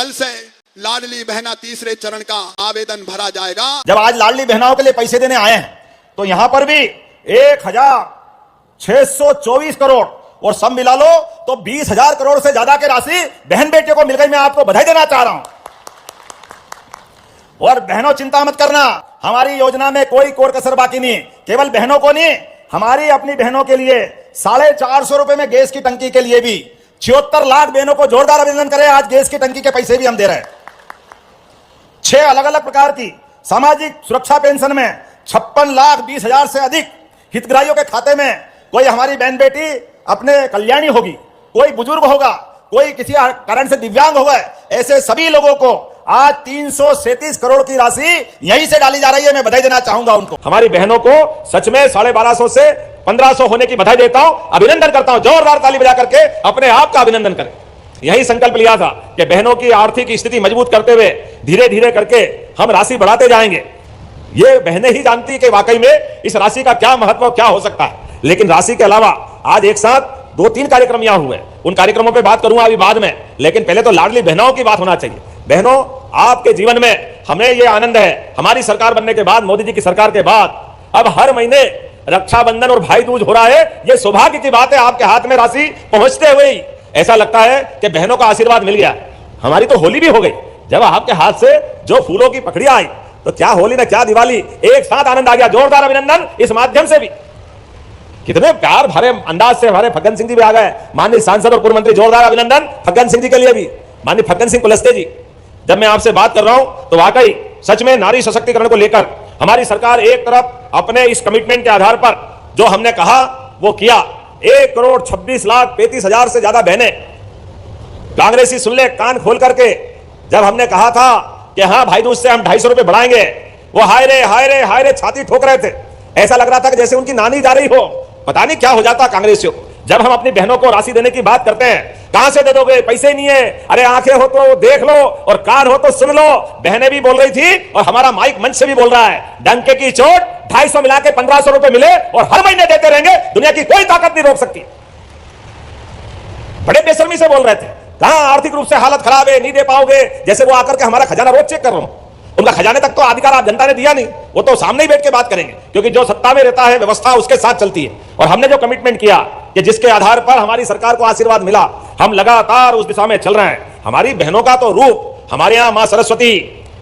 कल से लाडली बहना तीसरे चरण का आवेदन भरा जाएगा। जब आज लाडली बहनाओं के लिए पैसे देने आए हैं तो यहां पर भी 1624 करोड़ और सब मिला लो तो 20,000 करोड़ से ज्यादा की राशि बहन बेटियों को मिल गई। मैं आपको बधाई देना चाह रहा हूं। और बहनों चिंता मत करना, हमारी योजना में कोई कोर कसर बाकी नहीं। केवल बहनों को नहीं, हमारी अपनी बहनों के लिए 450 रुपए में गैस की टंकी के लिए भी 76 लाख बहनों को जोरदार अभिनंदन करें। आज गैस की टंकी के पैसे भी हम दे रहे हैं। 6 अलग अलग प्रकार की सामाजिक सुरक्षा पेंशन में 56,20,000 से अधिक हितग्राहियों के खाते में कोई हमारी बहन बेटी अपने कल्याणी होगी, कोई बुजुर्ग होगा, कोई किसी कारण से दिव्यांग होगा, ऐसे सभी लोगों को आज 337 करोड़ की राशि यहीं से डाली जा रही है। मैं बधाई देना चाहूंगा उनको। हमारी बहनों को सच में 1250 से 1500 होने की बधाई देता हूं, अभिनंदन करता हूं। जोरदार ताली बजा करके अपने आप का अभिनंदन करें। यही संकल्प लिया था कि बहनों की आर्थिक स्थिति मजबूत करते हुए धीरे धीरे करके हम राशि बढ़ाते जाएंगे। ये बहनें ही जानती कि वाकई में इस राशि का क्या महत्व, क्या हो सकता है। लेकिन राशि के अलावा आज एक साथ 2-3 कार्यक्रम यहां हुए, उन कार्यक्रमों पे बात करूंगा अभी बाद में। लेकिन पहले तो लाडली बहनों की बात होना चाहिए। बहनों, आपके जीवन में हमें यह आनंद है, हमारी सरकार बनने के बाद, मोदी जी की सरकार के बाद अब हर महीने रक्षाबंधन और भाई दूज हो रहा है। यह सौभाग्य की बात है, आपके हाथ में राशि पहुंचते हुए ही ऐसा लगता है कि बहनों का आशीर्वाद मिल गया। हमारी तो होली भी हो गई जब आपके हाथ से जो फूलों की पकड़ियां आई। तो क्या होली ना क्या दिवाली, एक साथ आनंद आ गया। जोरदार अभिनंदन इस माध्यम से भी। कितने प्यार भरे अंदाज से हमारे फग्गन सिंह जी भी आ गए, माननीय सांसद और पूर्व मंत्री। जोरदार अभिनंदन फग्गन सिंह जी के लिए भी। माननीय फग्गन सिंह कुलस्ते जी, जब मैं आपसे बात कर रहा हूं तो वाकई सच में नारी सशक्तिकरण को लेकर हमारी सरकार एक तरफ अपने इस कमिटमेंट के आधार पर जो हमने कहा वो किया। 1,26,35,000 से ज्यादा बहनें, कांग्रेसी सुन ले कान खोल करके, जब हमने कहा था कि हाँ भाई दूज से हम 250 रुपए बढ़ाएंगे, वो हाय रे हाय रे हाय रे छाती ठोक रहे थे। ऐसा लग रहा था कि जैसे उनकी नानी जा रही हो। पता नहीं क्या हो जाता कांग्रेसियों। जब हम अपनी बहनों को राशि देने की बात करते हैं, कहां से दे दोगे, पैसे नहीं है। अरे आंखें हो तो देख लो और कान हो तो सुन लो। बहनें भी बोल रही थी और हमारा माइक मंच से भी बोल रहा है, डंके की चोट 250 मिला के 1500 रुपए मिले और हर महीने देते रहेंगे, दुनिया की कोई ताकत नहीं रोक सकती। बड़े बेशर्मी से बोल रहे थे, कहां आर्थिक रूप से हालत खराब है, नहीं दे पाओगे। जैसे वो आकर के हमारा खजाना रोज चेक कर रहा हूं। उनका खजाने तक तो अधिकार आप जनता ने दिया नहीं, वो तो सामने ही बैठ के बात करेंगे, क्योंकि जो सत्ता में रहता है व्यवस्था उसके साथ चलती है। और हमने जो कमिटमेंट किया कि जिसके आधार पर हमारी सरकार को आशीर्वाद मिला, हम लगातार उस दिशा में चल रहे हैं। हमारी बहनों का तो रूप हमारे यहाँ मां सरस्वती,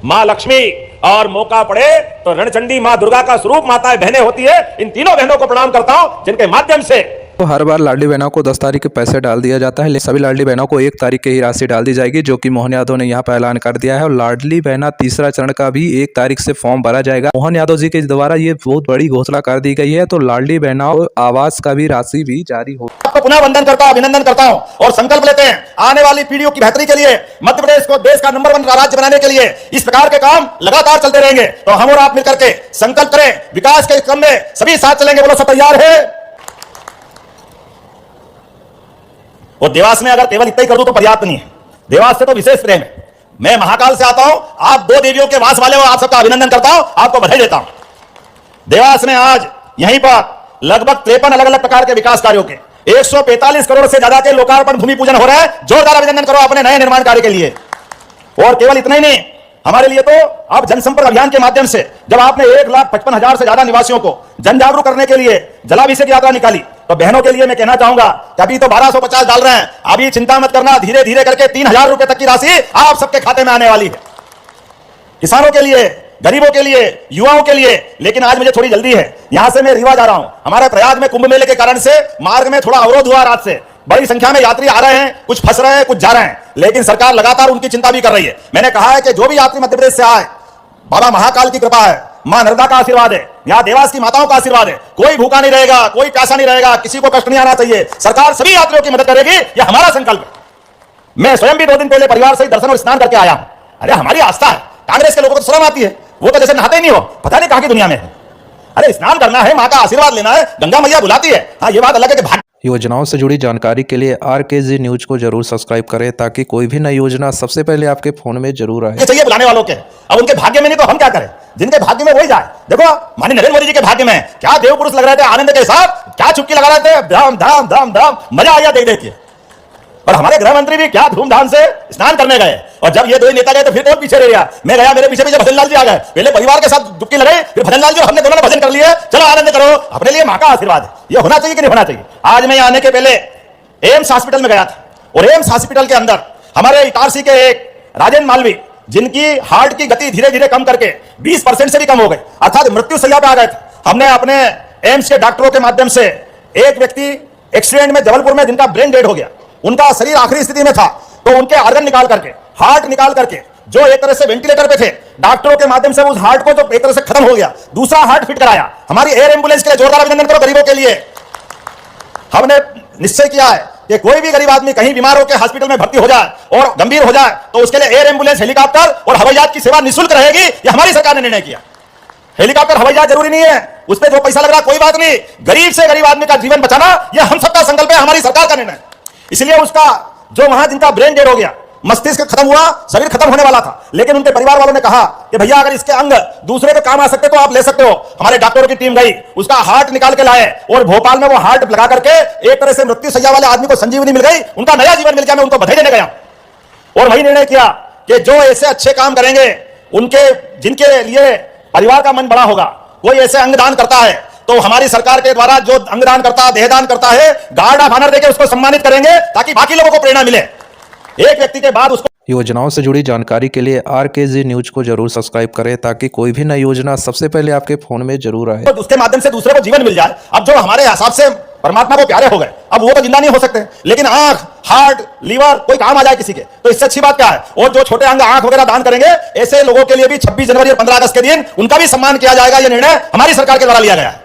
मां लक्ष्मी और मौका पड़े तो रणचंडी मां दुर्गा का स्वरूप माताएं बहनें होती है। इन तीनों बहनों को प्रणाम करता हूं जिनके माध्यम से तो हर बार लाडली बहनों को 10 तारीख के पैसे डाल दिया जाता है, लेकिन सभी लाडली बहनों को 1 तारीख के ही राशि डाल दी जाएगी, जो कि मोहन यादव ने यहाँ पर ऐलान कर दिया है। और लाडली बहना तीसरा चरण का भी 1 तारीख से फॉर्म भरा जाएगा। मोहन यादव जी के द्वारा ये बहुत बड़ी घोषणा कर दी गई है। तो लाडली बहनाओं आवास का भी राशि भी जारी होगी। आपको पुनः वंदन करता हूं, अभिनंदन करता हूं और संकल्प लेते हैं आने वाली पीढ़ियों की बेहतरी के लिए, मध्य प्रदेश को देश का नंबर 1 राज्य बनाने के लिए इस प्रकार के काम लगातार चलते रहेंगे। तो हम और आप मिलकर के संकल्प करें, विकास के क्रम में सभी साथ चलेंगे। बोलो सब तैयार है? और देवास में अगर केवल इतना ही कर दूं तो पर्याप्त नहीं है, देवास से तो विशेष प्रेम है। मैं महाकाल से आता हूं, आप 2 देवियों के वास वाले हो, आप सबका अभिनंदन करता हूं, आपको बधाई देता हूं। देवास में आज यहीं पर लगभग 53 अलग अलग प्रकार के विकास कार्यों के 145 करोड़ से ज्यादा के लोकार्पण भूमि पूजन हो रहा है। जोरदार अभिनंदन करो अपने नए निर्माण कार्य के लिए। और केवल इतना ही नहीं, हमारे लिए तो अब जनसंपर्क अभियान के माध्यम से जब आपने 1,55,000 से ज्यादा निवासियों को जन जागरूक करने के लिए जलाभिषेक यात्रा निकाली, तो बहनों के लिए मैं कहना चाहूंगा कि अभी तो 1250 डाल रहे हैं, अभी चिंता मत करना, धीरे धीरे करके 3,000 रुपए तक की राशि आप सबके खाते में आने वाली है। किसानों के लिए, गरीबों के लिए, युवाओं के लिए। लेकिन आज मुझे थोड़ी जल्दी है, यहां से मैं रीवा जा रहा हूं। हमारे प्रयाग में कुंभ मेले के कारण से मार्ग में थोड़ा अवरोध हुआ रात से। बड़ी संख्या में यात्री आ रहे हैं, कुछ फंस रहे हैं, कुछ जा रहे हैं, लेकिन सरकार लगातार उनकी चिंता भी कर रही है। मैंने कहा है कि जो भी यात्री मध्य प्रदेश से आए, बाबा महाकाल की कृपा है, मां नर्मदा का आशीर्वाद है, यहाँ देवास की माताओं का आशीर्वाद है। कोई भूखा नहीं रहेगा, कोई प्यासा नहीं रहेगा, किसी को कष्ट नहीं आना चाहिए। सरकार सभी यात्रियों की मदद करेगी, यह हमारा संकल्प है। मैं स्वयं भी 2 दिन पहले परिवार से दर्शन और स्नान करके आया हूं। अरे हमारी आस्था है, कांग्रेस के लोगों को तो शर्म आती है, वो तो जैसे नहाते ही नहीं हो, पता नहीं कहां की दुनिया में है। अरे स्नान करना है, मां का आशीर्वाद लेना है, गंगा मैया बुलाती है। हाँ, ये बात अलग है कि भाग्य। योजनाओं से जुड़ी जानकारी के लिए RKG न्यूज को जरूर सब्सक्राइब करें, ताकि कोई भी नई योजना सबसे पहले आपके फोन में जरूर आए। ये चाहिए बुलाने वालों के, अब उनके भाग्य में नहीं तो हम क्या करें, जिनके भाग्य में वही जाए। देखो माननीय नरेंद्र मोदी जी के भाग्य में क्या देव पुरुष लग रहे थे, आनंद के साथ क्या चुटकी लगा रहे थे, धाम धाम धाम धाम, मजा आया देख देख के। और हमारे गृह मंत्री भी क्या धूमधाम से स्नान करने गए, और जब ये दो ही नेता गए तो फिर कौन पीछे रह गया? मैं गया, मेरे पीछे भजन लाल जी आ गए, पहले परिवार के साथ डुबकी लगाई, फिर भजन लाल जी, हमने दोनों ने भजन कर लिए, चलो आनंद करो, अपने लिए मां का आशीर्वाद। ये होना चाहिए कि नहीं होना चाहिए? आज मैं आने के पहले एम्स हॉस्पिटल में गया था, और एम्स हॉस्पिटल के अंदर हमारे इटारसी के एक राजेंद्र मालवी, जिनकी हार्ट की गति धीरे धीरे कम करके 20% से भी कम हो गई, अर्थात मृत्यु सैया पे आ गए थे। हमने अपने एम्स के डॉक्टरों के माध्यम से एक व्यक्ति एक्सीडेंट में जबलपुर में जिनका ब्रेन डेड हो गया, उनका शरीर आखिरी स्थिति में था, तो उनके ऑर्गन निकाल करके, हार्ट निकाल करके, जो एक तरह से वेंटिलेटर पे थे, डॉक्टरों के माध्यम से उस हार्ट को जो एक तरह से खत्म हो गया, दूसरा हार्ट फिट कराया। हमारी एयर एम्बुलेंस के लिए जोरदार अभिनंदन करो गरीबों के लिए। हमने निश्चय किया है कि कोई भी गरीब आदमी कहीं बीमार होकर हॉस्पिटल में भर्ती हो जाए और गंभीर हो जाए तो उसके लिए एयर एम्बुलेंस, हेलीकॉप्टर और हवाई जहाज की सेवा निःशुल्क रहेगी। यह हमारी सरकार ने निर्णय किया। हेलीकॉप्टर, हवाई जहाज जरूरी नहीं है, उस पर जो पैसा लग रहा कोई बात नहीं, गरीब से गरीब आदमी का जीवन बचाना यह हम सबका संकल्प है, हमारी सरकार का निर्णय। इसलिए उसका जो वहां जिनका ब्रेन डेड हो गया, मस्तिष्क खत्म हुआ, शरीर खत्म होने वाला था, लेकिन उनके परिवार वालों ने कहा कि भैया अगर इसके अंग दूसरे के काम आ सकते तो आप ले सकते हो। हमारे डॉक्टरों की टीम गई, उसका हार्ट निकाल के लाए, और भोपाल में वो हार्ट लगा करके एक तरह से मृत्यु सैया वाले आदमी को संजीवनी मिल गई, उनका नया जीवन मिल गया। मैं उनको बधाई देने गया और वही निर्णय किया कि जो ऐसे अच्छे काम करेंगे, उनके जिनके लिए परिवार का मन बड़ा होगा, कोई ऐसे अंगदान करता है तो हमारी सरकार के द्वारा जो अंगदान करता, देहदान करता है, गार्ड ऑफ ऑनर देकर उसको सम्मानित करेंगे ताकि बाकी लोगों को प्रेरणा मिले। एक व्यक्ति के बाद उसको योजनाओं से जुड़ी जानकारी के लिए RKG न्यूज को जरूर सब्सक्राइब करें ताकि कोई भी नई योजना सबसे पहले आपके फोन में जरूर आए, तो उसके माध्यम से दूसरे को जीवन मिल जाए। अब जो हमारे हिसाब से परमात्मा को प्यारे हो गए, अब वो तो जिंदा नहीं हो सकते, लेकिन आंख, हार्ट, लीवर कोई काम आ जाए किसी के, तो इससे अच्छी बात क्या है? और जो छोटे अंग, आंख वगैरह दान करेंगे, ऐसे लोगों के लिए भी 26 जनवरी और 15 अगस्त के दिन उनका भी सम्मान किया जाएगा। यह निर्णय हमारी सरकार के द्वारा लिया गया है।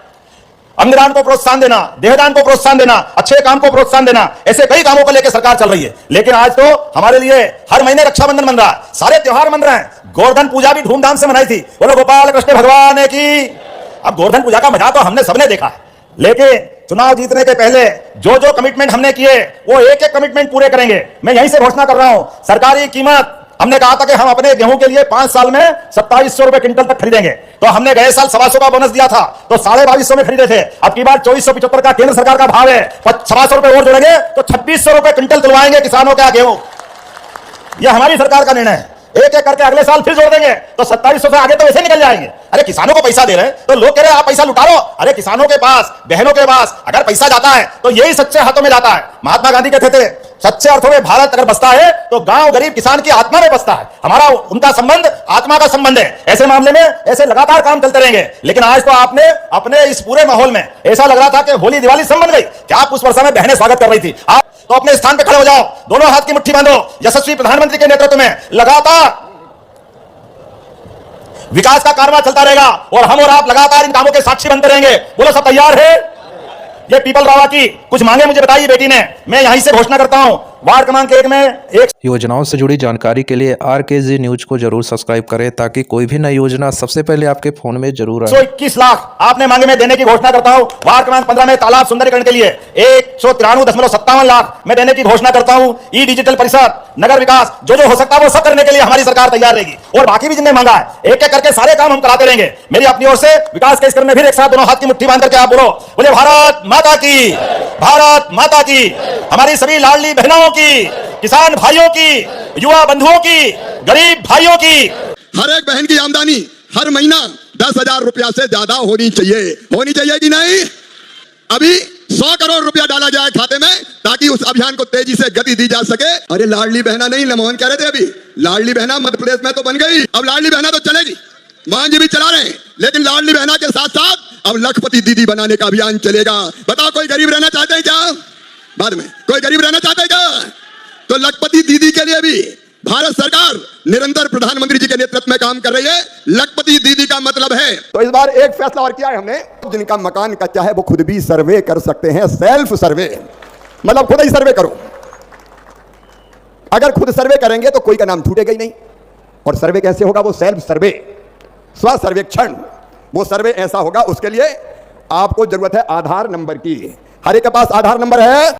अंगदान को प्रोत्साहन देना, देहदान को प्रोत्साहन देना, अच्छे काम को प्रोत्साहन देना, ऐसे कई कामों को लेकर सरकार चल रही है। लेकिन आज तो हमारे लिए हर महीने रक्षाबंधन बन रहा है, सारे त्योहार मन रहे हैं। गोवर्धन पूजा भी धूमधाम से मनाई थी, बोलो गोपाल कृष्ण भगवान की। अब गोवर्धन पूजा का मजा तो हमने सबने देखा है, लेकिन चुनाव जीतने के पहले जो जो कमिटमेंट हमने किए वो एक एक कमिटमेंट पूरे करेंगे। मैं यहीं से घोषणा कर रहा हूं, सरकारी कीमत हमने कहा था कि हम अपने गेहूं के लिए 5 साल में 2700 रुपए क्विंटल तक खरीदेंगे, तो हमने गए साल 2200 का बोनस दिया था, तो 2250 में खरीदे थे। अब की बार 2475 का केंद्र सरकार का भाव है, 700 रुपए और जोड़ेंगे तो 2600 रुपए क्विंटल तुलवाएंगे किसानों का गेहूं। यह हमारी सरकार का निर्णय है। एक एक करके अगले साल फिर जोड़ देंगे तो 2700 से आगे तो वैसे निकल जाएंगे। अरे किसानों को पैसा दे रहे हैं तो लोग कह रहे हैं आप पैसा लुटा लो। अरे किसानों के पास, बहनों के पास अगर पैसा जाता है तो यही सच्चे हाथों में जाता है। महात्मा गांधी कहते थे सच्चे अर्थों में भारत अगर बसता है तो गांव गरीब किसान की आत्मा में बसता है। हमारा उनका संबंध आत्मा का संबंध है। ऐसे मामले में ऐसे लगातार काम चलते रहेंगे। लेकिन आज तो आपने अपने इस पूरे माहौल में ऐसा लग रहा था कि होली दिवाली सब बन गई। क्या उस वर्षा में बहनें स्वागत कर रही थी? आप तो अपने स्थान पे खड़े हो जाओ, दोनों हाथ की मुट्ठी बांधो, यशस्वी प्रधानमंत्री के नेतृत्व में लगातार विकास का कारवां चलता रहेगा और हम और आप लगातार इन कामों के साक्षी बनते रहेंगे। बोलो सब तैयार है? ये पीपल रावा की कुछ मांगे मुझे बताइए बेटी ने, मैं यहीं से घोषणा करता हूं। वार्ड क्रमांक 1 में एक योजनाओं से जुड़ी जानकारी के लिए RKG न्यूज को जरूर सब्सक्राइब करें ताकि कोई भी नई योजना सबसे पहले आपके फोन में जरूर आए। 121 लाख आपने मांगे में देने की घोषणा करता हूं। वार्ड क्रमांक 15 में तालाब सुंदरीकरण के लिए 193.57 लाख मैं देने की घोषणा करता हूं। ई डिजिटल परिषद, नगर विकास, जो जो हो सकता है वो सब करने के लिए हमारी सरकार तैयार रहेगी। और बाकी भी जिनने मांगा है एक एक करके सारे काम हम कराते रहेंगे। मेरी अपनी ओर से विकास के इस क्रम में फिर एक साथ दोनों हाथ की मुट्ठी बांध करके आप बोलो, बोले भारत माता की, भारत माता की। हमारी सभी लाडली बहनों की, किसान भाइयों की, युवा बंधुओं की, गरीब भाइयों की, हर एक बहन की आमदनी हर महीना 10,000 रुपया से ज्यादा होनी चाहिए कि नहीं? अभी 100 करोड़ रुपया डाला जाए खाते में ताकि उस अभियान को तेजी से गति दी जा सके। अरे लाडली बहना नहीं, लमोहन कह रहे थे अभी, लाडली बहना मध्य प्रदेश में तो बन गई, अब लाडली बहना तो चलेगी, मोहन जी भी चला रहे हैं, लेकिन लाडली बहना के साथ साथ अब लखपति दीदी बनाने का अभियान चलेगा। बताओ कोई गरीब रहना चाहते हैं क्या? बाद में कोई गरीब रहना चाहते हैं क्या? तो लखपति दीदी के लिए भी भारत सरकार निरंतर प्रधानमंत्री जी के नेतृत्व में काम कर रही है। लखपति दीदी का मतलब है, तो इस बार एक फैसला और किया है हमने, जिनका मकान कच्चा है वो खुद भी सर्वे कर सकते हैं। सेल्फ सर्वे मतलब खुद ही सर्वे करो। अगर खुद सर्वे करेंगे तो कोई का नाम छूटेगा ही नहीं। और सर्वे कैसे होगा? वो सेल्फ सर्वे, स्व सर्वेक्षण। वो सर्वे ऐसा होगा, उसके लिए आपको जरूरत है आधार नंबर की। हर एक के पास आधार नंबर है।